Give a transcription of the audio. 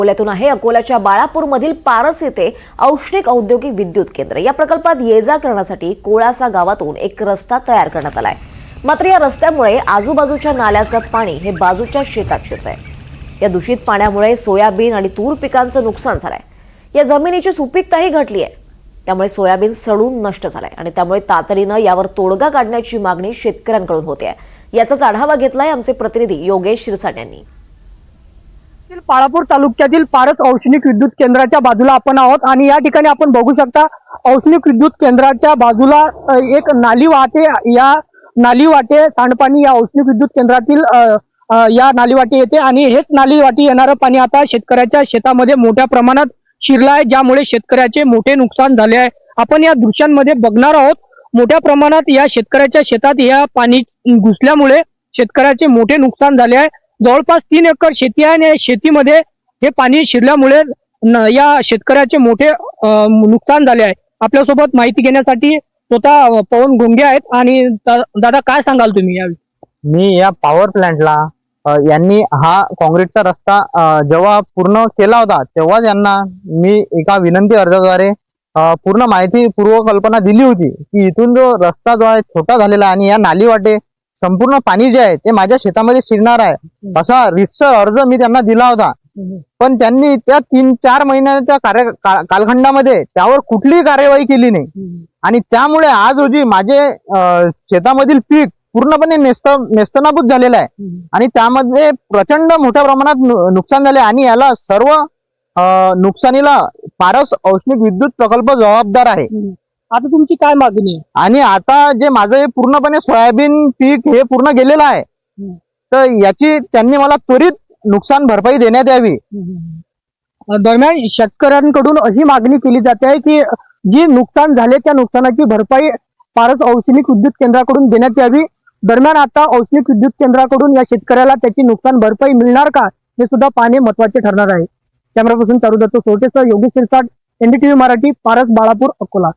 अकोल्यातून आहे. अकोल्याच्या बाळापूरमधील पारस येथे औष्णिक औद्योगिक विद्युत केंद्र या प्रकल्पात ये-जा करण्यासाठी कोळासा गावातून एक रस्ता तयार करण्यात आलाय. मात्र या रस्त्यामुळे आजूबाजूच्या नाल्याचं पाणी हे बाजूच्या शेतात शिरतंय. या दूषित पाण्यामुळे सोयाबीन आणि तूर पिकांचं नुकसान झालंय. या जमिनीची सुपीकताही घटली आहे. त्यामुळे सोयाबीन सडून नष्ट झालंय आणि त्यामुळे तातडीनं यावर तोडगा काढण्याची मागणी शेतकऱ्यांकडून होते आहे. याचाच आढावा घेतलाय आमचे प्रतिनिधी योगेश शिरसाट यांनी. बाळापूर तालुक्यातील पारस औष्णिक विद्युत केंद्राच्या बाजूला आपण आहोत आणि या ठिकाणी आपण बघू शकता औष्णिक विद्युत केंद्राच्या बाजूला एक नाली वाहते. या नाली वाटे सांडपाणी या औष्णिक विद्युत केंद्रातील या नाली वाटे येते आणि हेच नाली वाटी येणारं पाणी आता शेतकऱ्याच्या शेतामध्ये मोठ्या प्रमाणात शिरलं आहे, ज्यामुळे शेतकऱ्याचे मोठे नुकसान झाले आहे. आपण या दृश्यांमध्ये बघणार आहोत. मोठ्या प्रमाणात या शेतकऱ्याच्या शेतात या पाणी घुसल्यामुळे शेतकऱ्याचे मोठे नुकसान झाले आहे. जवळपास 3 एकर शेती आहे आणि शेतीमध्ये हे पाणी शिरल्यामुळे या शेतकऱ्याचे मोठे नुकसान झाले आहे. आपल्यासोबत माहिती घेण्यासाठी स्वतः पवन घोंगे आहेत. आणि दादा, काय सांगाल तुम्ही यावेळी? मी या पॉवर प्लांटला यांनी हा काँक्रीटचा रस्ता जेव्हा पूर्ण केला होता तेव्हा यांना मी एका विनंती अर्जाद्वारे पूर्ण माहिती पूर्वकल्पना दिली होती की इथून जो रस्ता जो आहे छोटा झालेला आहे आणि या नाली वाटे संपूर्ण पाणी जे आहे ते माझ्या शेतामध्ये शिरणार आहे, असा रितसर अर्ज मी त्यांना दिला होता. पण त्यांनी त्या 3-4 महिन्याच्या कालखंडामध्ये त्यावर कुठलीही कार्यवाही केली नाही. आणि त्यामुळे आज रोजी माझे शेतामधील पीक पूर्णपणे नेस्तनाबूत झालेलं आहे आणि त्यामध्ये प्रचंड मोठ्या प्रमाणात नुकसान झाले. आणि याला सर्व नुकसानीला पारस औष्णिक विद्युत प्रकल्प जबाबदार आहे. आता तुमची काय मागणी आहे? आणि आता जे माझं हे पूर्णपणे सोयाबीन पीक हे पूर्ण गेलेलं आहे, तर याची त्यांनी मला त्वरित नुकसान भरपाई देण्यात यावी. दरम्यान शेतकऱ्यांकडून अशी मागणी केली जाते आहे की जी नुकसान झाले त्या नुकसानाची भरपाई पारस औष्णिक विद्युत केंद्राकडून देण्यात यावी. दरम्यान आता औष्णिक विद्युत केंद्राकडून या शेतकऱ्याला त्याची नुकसान भरपाई मिळणार का, हे सुद्धा पाहणे महत्त्वाचे ठरणार आहे. कॅमेरा पर्सन चारू दत्त सोटेसह योगेश शिरसाट, NDTV मराठी, पारस, बाळापूर, अकोला.